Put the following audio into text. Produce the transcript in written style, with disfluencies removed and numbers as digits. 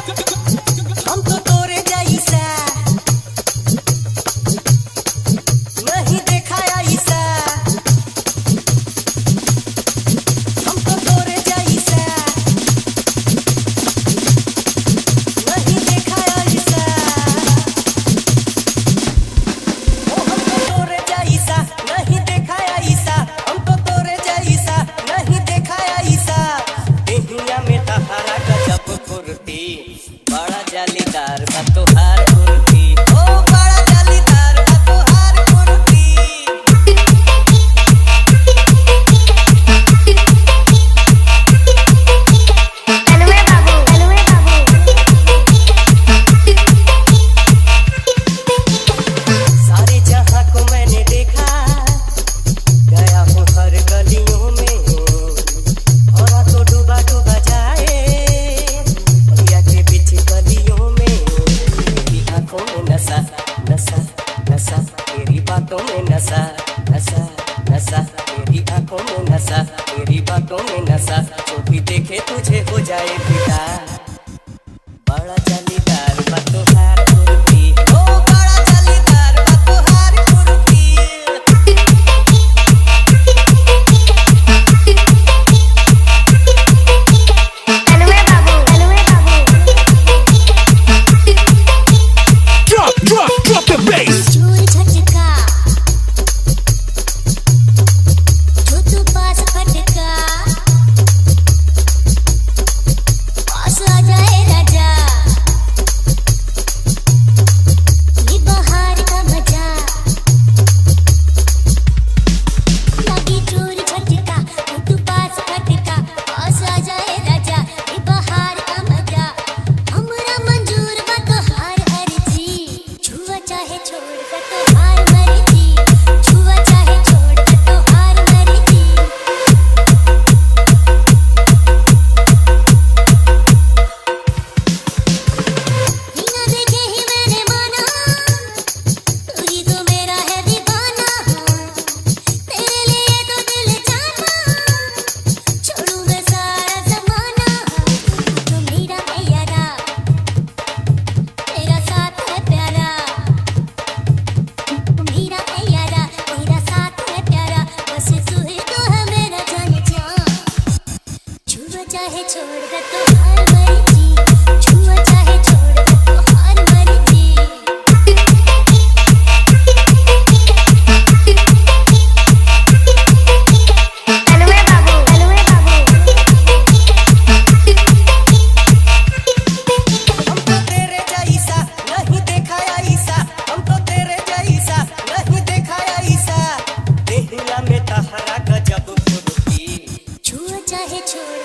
हम तो तोरे जैसा नहीं देखा ऐसा, हम तो तोरे जैसा नहीं देखा ऐसा, ओ हम तो तोरे जैसा नहीं देखा ऐसा, हम तो तोरे जैसा नहीं देखा ऐसा। देहिया में तहारा गजब कुर्ती, बड़ा जालीदार बा तोहार कुर्ती, ओ बड़ा जालीदार बा तोहार कुर्ती। अनुवे बाबू सारे जहां को मैंने देखा, गया हूँ हर गलियों में, और तो डूबा डूबा जाए भैया के पीछे गलियों में। तेरी आंखों में नशा नशा नशा, तेरी बातों में नशा नशा नशा, तेरी आंखों में नशा, तेरी बातों में नशा। जो भी देखे तुझे हो जाए फिदा, बड़ा जालीदार बा तोहार कुर्ती, ओ बड़ा जालीदार बा तोहार कुर्ती। अनुवे बाबू Drop the bass. चूल झटका जो तू पास फटका, पास आ जाए राजा, ये बहार का मजा। लगी चूल झटका जो तू पास फटका, पास आ जाए राजा, ये बहार का मजा। हमरा मंजूर बा तोहार अर्जी, छुआ चाहे छोड़ कर तोहार मर्जी, छुआ चाहे छोड़ कर तोहार मर्जी। बिना देखे ही मैंने माना, तू ही तो मेरा है दीवाना, तेरे लिए तो दिल जाना, छोड़ू मैं सारा जमाना। तू मेरा है यारा, तेरा साथ है प्यारा, तू मेरा है यारा, तेरा साथ है प्यारा, बस तू ही तो है मेरा जान जान। छुआ चाहे छोड़ कर तोहार मर्जी, छुआ चाहे छोड़ कर तोहार मर्जी। अनुवे बाबू हम तो तेरे जैसा नहीं देखा ऐसा, हम तो तेरे जैसा नहीं देखा ऐसा। देहिया में तहरा गजब कुर्ती, छुआ चाहे छोड़